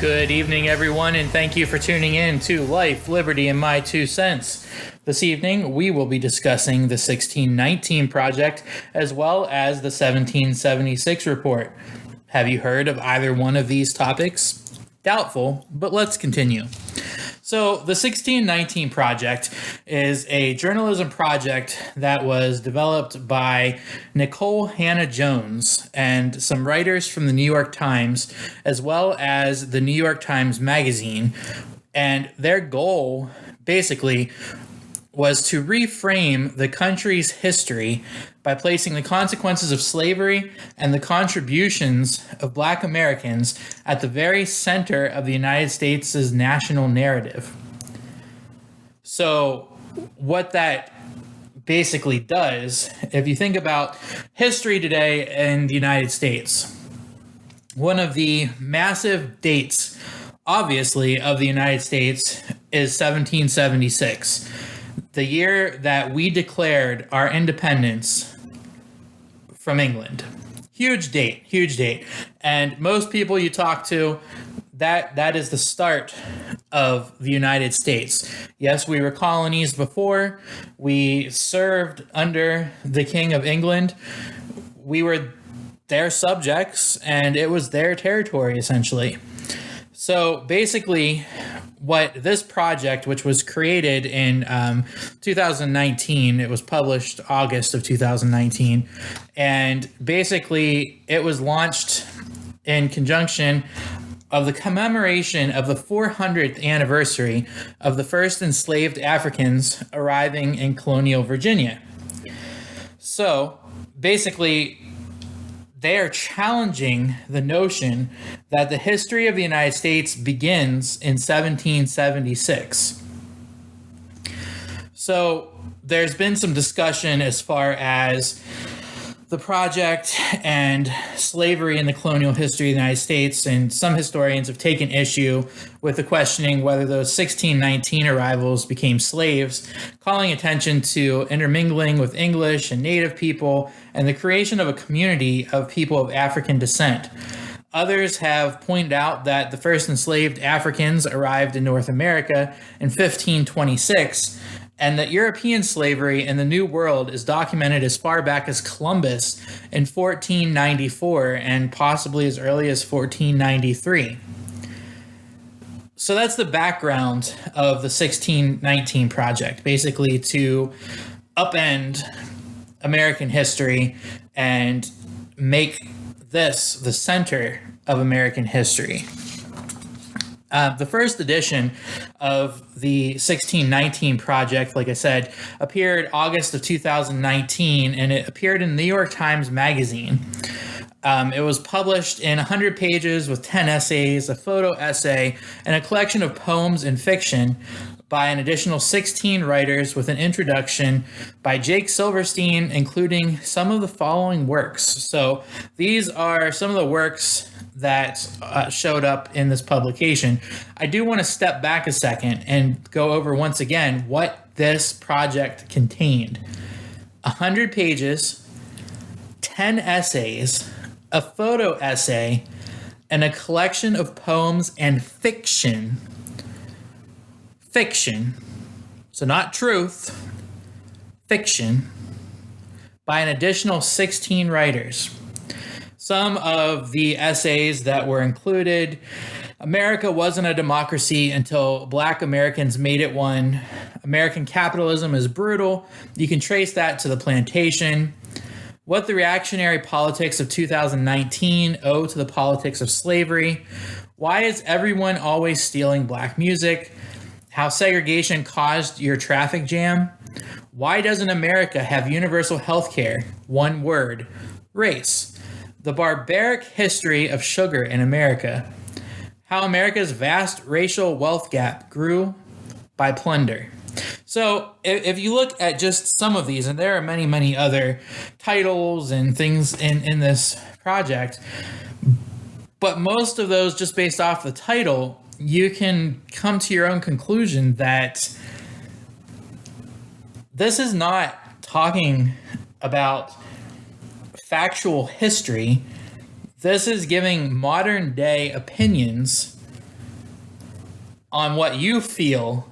Good evening, everyone, and thank you for tuning in to Life, Liberty, and My Two Cents. This evening, we will be discussing the 1619 Project as well as the 1776 Report. Have you heard of either one of these topics? Doubtful, but let's continue. So, the 1619 Project is a journalism project that was developed by Nicole Hannah-Jones and some writers from the New York Times, as well as the New York Times Magazine. And their goal, basically, was to reframe the country's history by placing the consequences of slavery and the contributions of Black Americans at the very center of the United States' national narrative. So what that basically does, if you think about history today in the United States, one of the massive dates, obviously, of the United States is 1776. The year that we declared our independence from England. Huge date. And most people you talk to, that is the start of the United States. Yes, we were colonies before. We served under the King of England. We were their subjects, and it was their territory, essentially. So basically, what this project, which was created in 2019, it was published August of 2019, and basically it was launched in conjunction of the commemoration of the 400th anniversary of the first enslaved Africans arriving in colonial Virginia. So basically, they are challenging the notion that the history of the United States begins in 1776. So there's been some discussion as far as the project and slavery in the colonial history of the United States, and some historians have taken issue with the questioning whether those 1619 arrivals became slaves, calling attention to intermingling with English and Native people and the creation of a community of people of African descent. Others have pointed out that the first enslaved Africans arrived in North America in 1526, and that European slavery in the New World is documented as far back as Columbus in 1494 and possibly as early as 1493. So that's the background of the 1619 Project, basically to upend American history and make this the center of American history. The first edition of the 1619 Project, like I said, appeared August of 2019, and it appeared in the New York Times Magazine. It was published in 100 pages with 10 essays, a photo essay, and a collection of poems and fiction by an additional 16 writers with an introduction by Jake Silverstein, including some of the following works. So these are some of the works that showed up in this publication. I do want to step back a second and go over once again what this project contained. 100 pages, 10 essays, a photo essay, and a collection of poems and fiction. Fiction, so not truth, fiction, by an additional 16 writers. Some of the essays that were included: America wasn't a democracy until Black Americans made it one. American capitalism is brutal. You can trace that to the plantation. What the reactionary politics of 2019 owe to the politics of slavery. Why is everyone always stealing Black music? How segregation caused your traffic jam. Why doesn't America have universal health care? One word: race. The barbaric history of sugar in America. How America's vast racial wealth gap grew by plunder. So if you look at just some of these, and there are many, many other titles and things in this project, but most of those, just based off the title, you can come to your own conclusion that this is not talking about factual history. This is giving modern day opinions on what you feel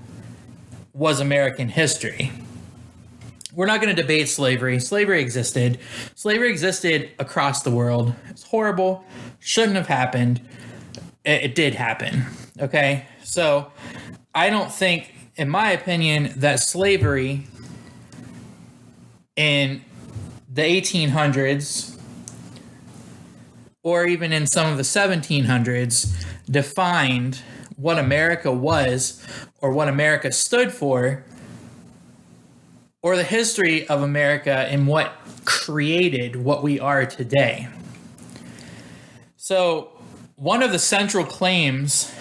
was American history. We're not going to debate slavery. Slavery existed. Slavery existed across the world. It's horrible. Shouldn't have happened. It did happen. Okay? So I don't think, in my opinion, that slavery in the 1800s or even in some of the 1700s defined what America was or what America stood for, or the history of America and what created what we are today. So one of the central claims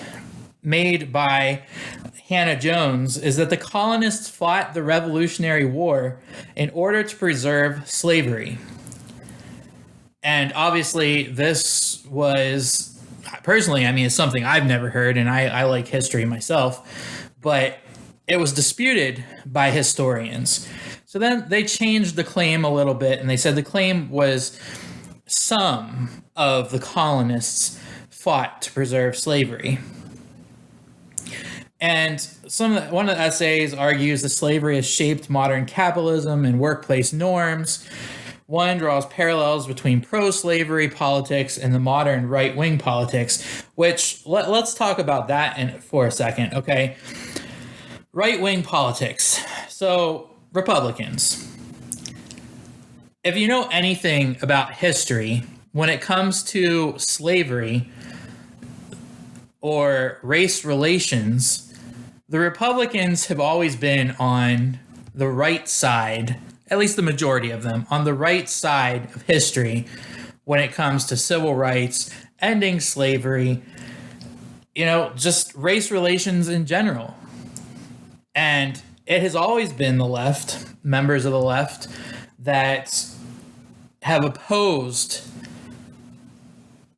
made by Hannah Jones is that the colonists fought the Revolutionary War in order to preserve slavery. And obviously this was, personally, I mean, it's something I've never heard, and I like history myself, but it was disputed by historians. So then they changed the claim a little bit, and they said the claim was some of the colonists fought to preserve slavery. And one of the essays argues that slavery has shaped modern capitalism and workplace norms. One draws parallels between pro-slavery politics and the modern right-wing politics, which let's talk about that for a second, okay? Right-wing politics. So, Republicans. If you know anything about history, when it comes to slavery or race relations, the Republicans have always been on the right side, at least the majority of them, on the right side of history when it comes to civil rights, ending slavery, just race relations in general. And it has always been the left, members of the left, that have opposed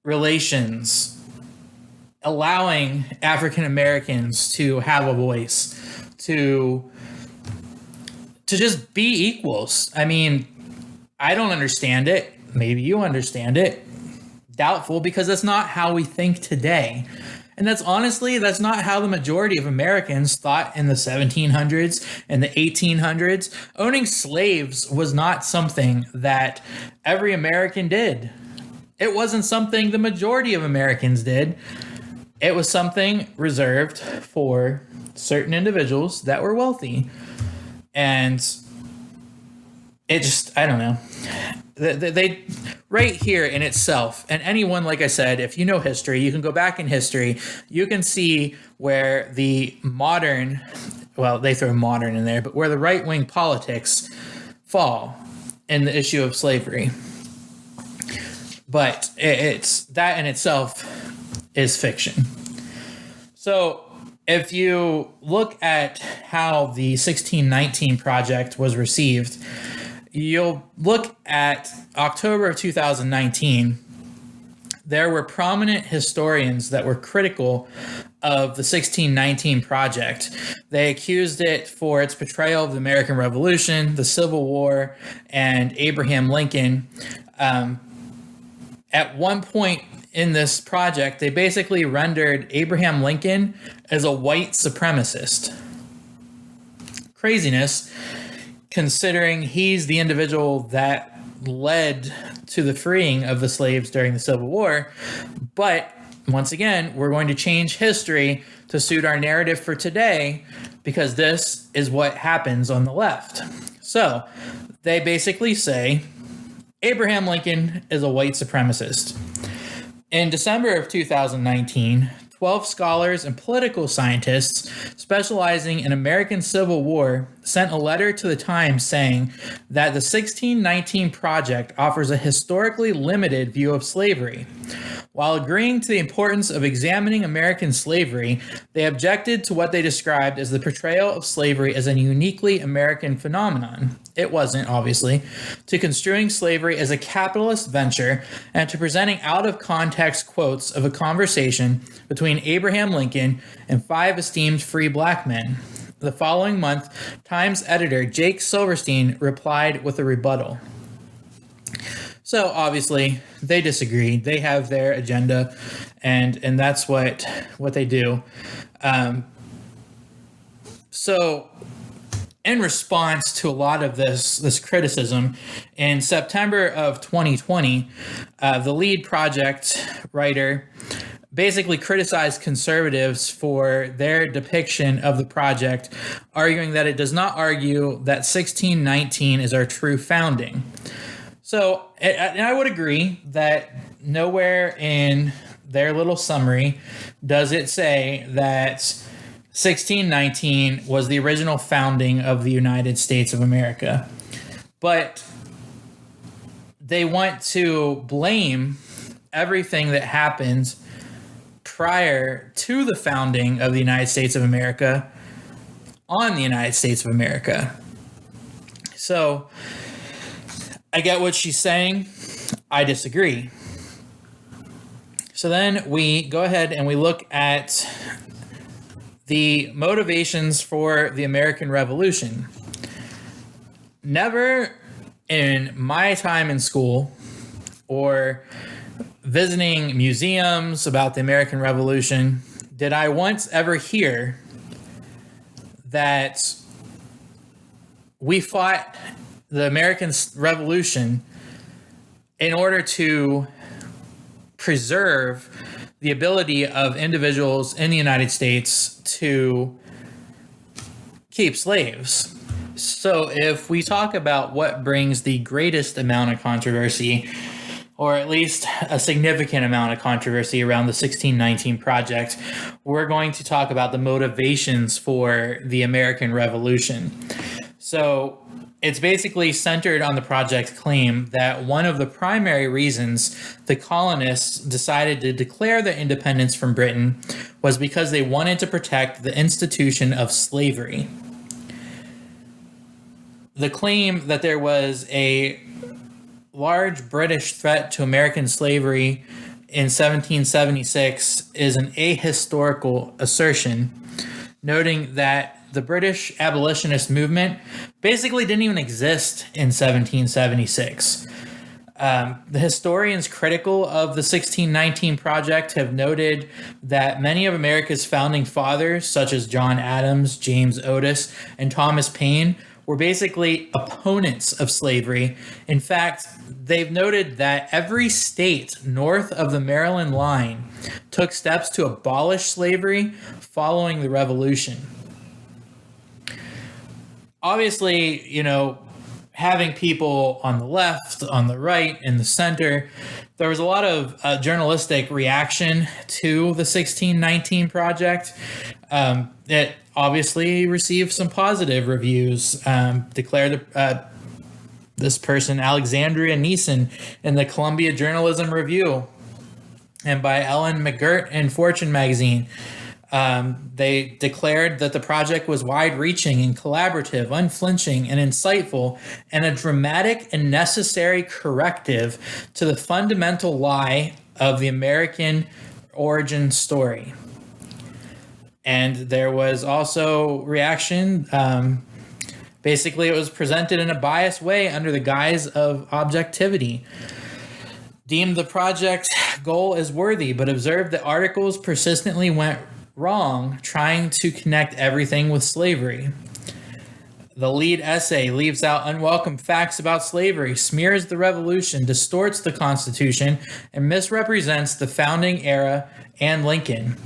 relations allowing African Americans to have a voice, to just be equals. I mean, I don't understand it. Maybe you understand it. Doubtful, because that's not how we think today. And that's not how the majority of Americans thought in the 1700s and the 1800s. Owning slaves was not something that every American did. It wasn't something the majority of Americans did. It was something reserved for certain individuals that were wealthy. And it just, I don't know. They right here in itself, and anyone, like I said, if you know history, you can go back in history, you can see where the modern, well, they throw modern in there, but where the right-wing politics fall in the issue of slavery. But it's that in itself is fiction. So if you look at how the 1619 Project was received, you'll look at October of 2019. There were prominent historians that were critical of the 1619 Project. They accused it for its portrayal of the American Revolution, the Civil War, and Abraham Lincoln. At one point in this project, they basically rendered Abraham Lincoln as a white supremacist. Craziness, considering he's the individual that led to the freeing of the slaves during the Civil War. But once again, we're going to change history to suit our narrative for today, because this is what happens on the left. So they basically say Abraham Lincoln is a white supremacist. In December of 2019, 12 scholars and political scientists specializing in American Civil War sent a letter to the Times saying that the 1619 Project offers a historically limited view of slavery. While agreeing to the importance of examining American slavery, they objected to what they described as the portrayal of slavery as a uniquely American phenomenon. It wasn't, obviously, to construing slavery as a capitalist venture, and to presenting out-of-context quotes of a conversation between Abraham Lincoln and 5 esteemed free black men. The following month, Times editor Jake Silverstein replied with a rebuttal. So obviously they disagree. They have their agenda, and that's what they do. So, in response to a lot of this criticism, in September of 2020, the lead project writer basically criticized conservatives for their depiction of the project, arguing that it does not argue that 1619 is our true founding. So, and I would agree that nowhere in their little summary does it say that 1619 was the original founding of the United States of America. But they want to blame everything that happened prior to the founding of the United States of America on the United States of America. So I get what she's saying. I disagree. So then we go ahead and we look at the motivations for the American Revolution. Never in my time in school or visiting museums about the American Revolution did I once ever hear that we fought the American Revolution in order to preserve the ability of individuals in the United States to keep slaves. So if we talk about what brings the greatest amount of controversy, or at least a significant amount of controversy around the 1619 project, we're going to talk about the motivations for the American Revolution. So it's basically centered on the project's claim that one of the primary reasons the colonists decided to declare their independence from Britain was because they wanted to protect the institution of slavery. The claim that there was a large British threat to American slavery in 1776 is an ahistorical assertion, noting that the British abolitionist movement basically didn't even exist in 1776. The historians critical of the 1619 project have noted that many of America's founding fathers, such as John Adams, James Otis, and Thomas Paine, were basically opponents of slavery. In fact, they've noted that every state north of the Maryland line took steps to abolish slavery following the Revolution. Obviously, having people on the left, on the right, in the center, there was a lot of journalistic reaction to the 1619 project. It obviously received some positive reviews, declared this person, Alexandria Neeson, in the Columbia Journalism Review, and by Ellen McGirt in Fortune magazine. They declared that the project was wide-reaching and collaborative, unflinching and insightful, and a dramatic and necessary corrective to the fundamental lie of the American origin story. And there was also reaction. Basically, it was presented in a biased way under the guise of objectivity. Deemed the project goal as worthy, but observed that articles persistently went wrong trying to connect everything with slavery. The lead essay leaves out unwelcome facts about slavery, smears the revolution, distorts the Constitution, and misrepresents the founding era and Lincoln.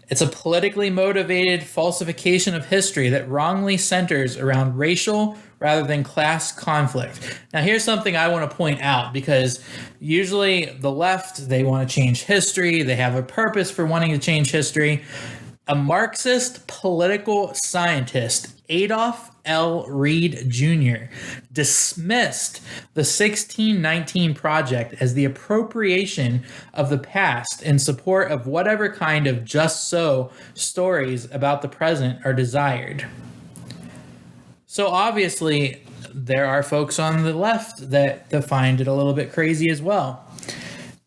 It's a politically motivated falsification of history that wrongly centers around racial rather than class conflict. Now, here's something I want to point out, because usually the left, they want to change history. They have a purpose for wanting to change history. A Marxist political scientist, Adolf L. Reed Jr., dismissed the 1619 project as the appropriation of the past in support of whatever kind of just so stories about the present are desired. So obviously, there are folks on the left that find it a little bit crazy as well.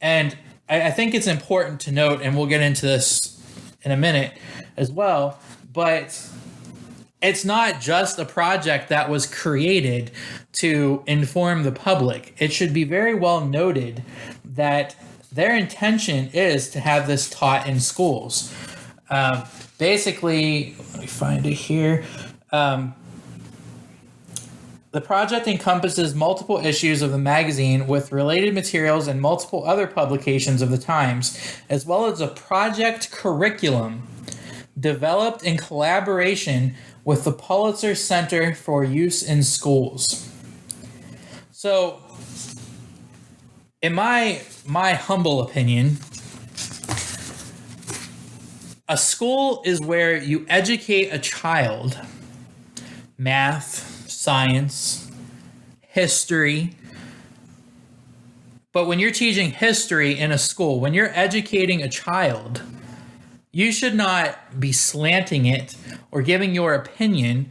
And I think it's important to note, and we'll get into this in a minute as well, but it's not just a project that was created to inform the public. It should be very well noted that their intention is to have this taught in schools. basically, let me find it here. The project encompasses multiple issues of the magazine with related materials and multiple other publications of the Times, as well as a project curriculum developed in collaboration with the Pulitzer Center for Use in Schools. So, in my humble opinion, a school is where you educate a child. Math, science, history. But when you're teaching history in a school, when you're educating a child, you should not be slanting it or giving your opinion.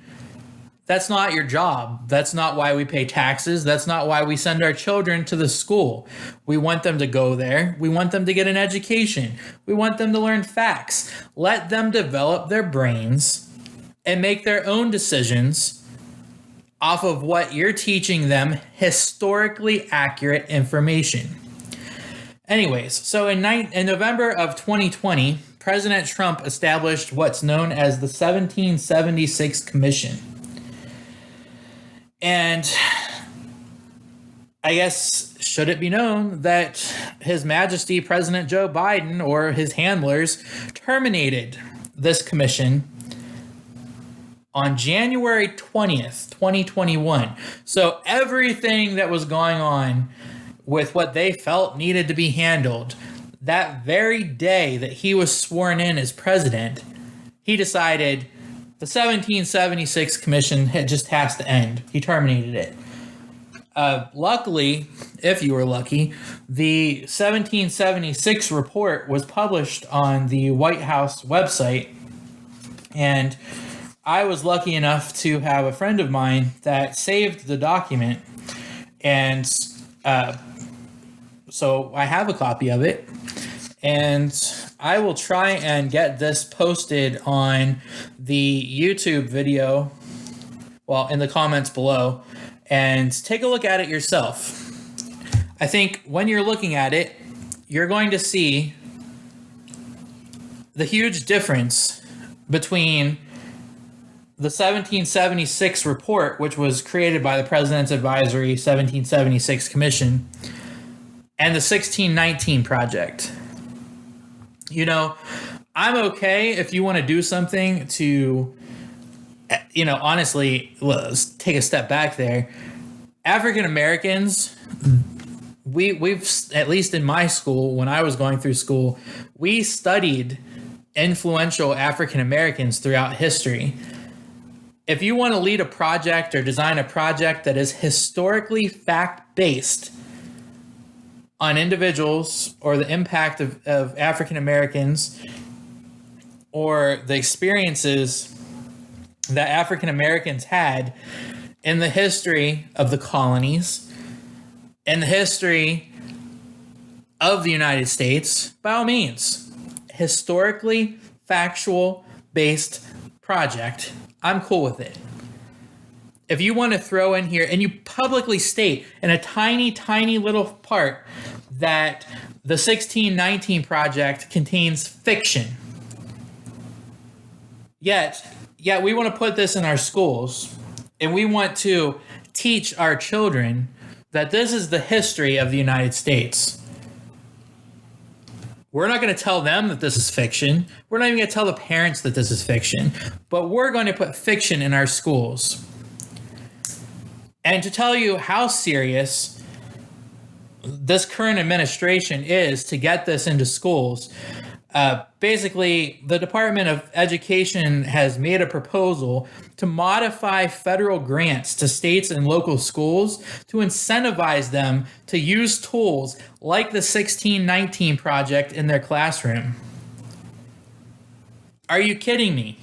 That's not your job. That's not why we pay taxes. That's not why we send our children to the school. We want them to go there. We want them to get an education. We want them to learn facts. Let them develop their brains and make their own decisions off of what you're teaching them, historically accurate information. Anyways, so in November of 2020, President Trump established what's known as the 1776 Commission. And I guess, should it be known that His Majesty President Joe Biden or his handlers terminated this commission on January 20th, 2021. So everything that was going on with what they felt needed to be handled, that very day that he was sworn in as president, he decided the 1776 commission just has to end. He terminated it. Luckily, if you were lucky, the 1776 report was published on the White House website, and I was lucky enough to have a friend of mine that saved the document, and so I have a copy of it, and I will try and get this posted on the YouTube video, well, in the comments below, and take a look at it yourself. I think when you're looking at it, you're going to see the huge difference between the 1776 report, which was created by the President's Advisory 1776 Commission, and the 1619 project. You know, I'm okay if you want to do something to, you know, honestly, let's take a step back there. African Americans, we've, at least in my school, when I was going through school, we studied influential African Americans throughout history. If you want to lead a project or design a project that is historically fact-based on individuals or the impact of African Americans or the experiences that African Americans had in the history of the colonies, in the history of the United States, by all means, historically factual based project, I'm cool with it. If you want to throw in here and you publicly state in a tiny, tiny little part that the 1619 project contains fiction, yet we want to put this in our schools and we want to teach our children that this is the history of the United States. We're not going to tell them that this is fiction. We're not even going to tell the parents that this is fiction, but we're going to put fiction in our schools. And to tell you how serious this current administration is to get this into schools, basically the Department of Education has made a proposal to modify federal grants to states and local schools to incentivize them to use tools like the 1619 project in their classroom. Are you kidding me?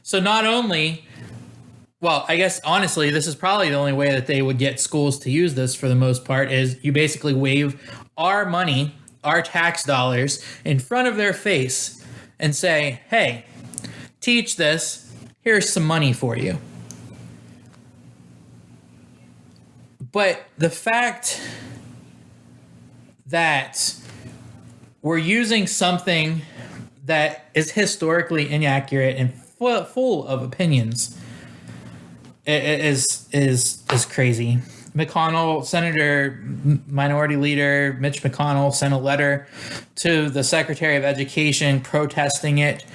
So not only, well, I guess honestly, this is probably the only way that they would get schools to use this for the most part, is you basically wave our money, our tax dollars, in front of their face and say, hey, teach this, here's some money for you. But the fact that we're using something that is historically inaccurate and full of opinions is crazy. McConnell, Minority Leader Mitch McConnell, sent a letter to the Secretary of Education protesting it.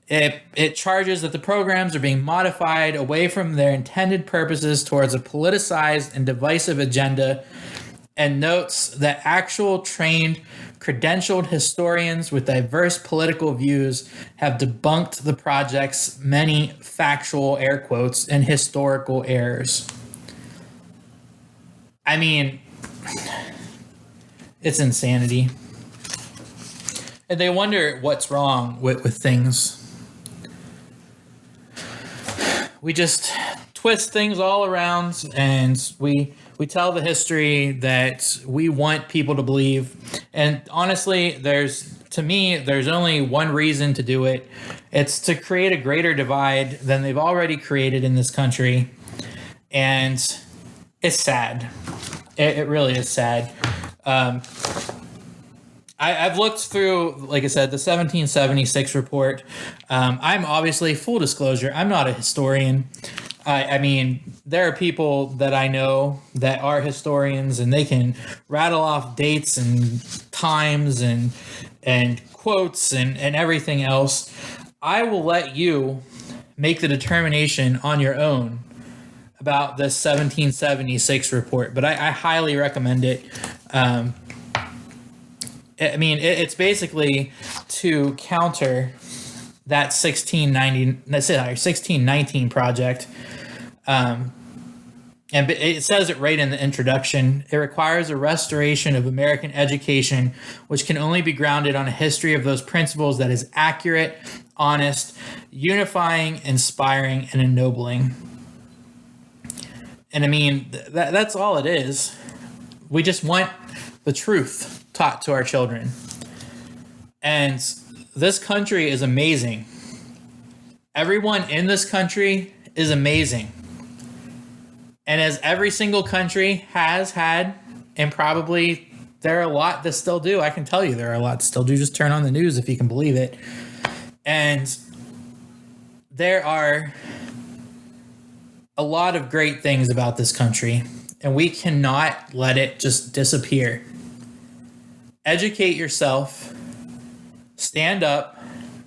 It charges that the programs are being modified away from their intended purposes towards a politicized and divisive agenda, and notes that actual trained, credentialed historians with diverse political views have debunked the project's many factual, air quotes, and historical errors. I mean, it's insanity. And they wonder what's wrong with things. We just twist things all around, and we tell the history that we want people to believe. And honestly, there's only one reason to do it. It's to create a greater divide than they've already created in this country. And it's sad. It really is sad. I've looked through, like I said, the 1776 report. I'm obviously, full disclosure, I'm not a historian. I mean, there are people that I know that are historians, and they can rattle off dates and times and quotes and everything else. I will let you make the determination on your own about this 1776 report, but I highly recommend it. I mean, it's basically to counter that 1619 project. And it says it right in the introduction. It requires a restoration of American education, which can only be grounded on a history of those principles that is accurate, honest, unifying, inspiring, and ennobling. And I mean, that's all it is. We just want the truth taught to our children. And this country is amazing. Everyone in this country is amazing. And as every single country has had, and probably there are a lot that still do. I can tell you there are a lot that still do. Just turn on the news if you can believe it. And there are a lot of great things about this country, and we cannot let it just disappear. Educate yourself. Stand up.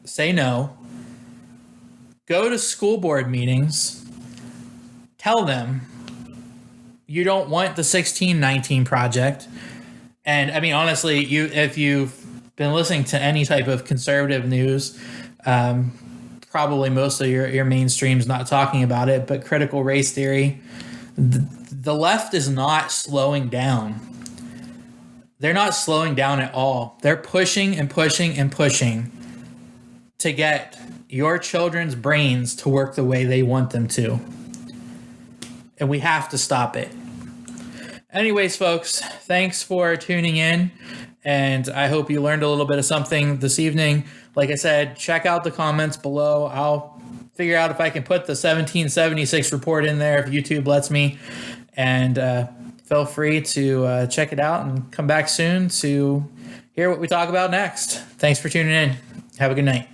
Say no. Go to school board meetings. Tell them you don't want the 1619 project. And I mean, honestly, if you've been listening to any type of conservative news, probably most of your mainstream's not talking about it, but critical race theory, the left is not slowing down. They're not slowing down at all. They're pushing and pushing and pushing to get your children's brains to work the way they want them to. And we have to stop it. Anyways, folks, thanks for tuning in. And I hope you learned a little bit of something this evening. Like I said, check out the comments below. I'll figure out if I can put the 1776 report in there if YouTube lets me. And feel free to check it out and come back soon to hear what we talk about next. Thanks for tuning in. Have a good night.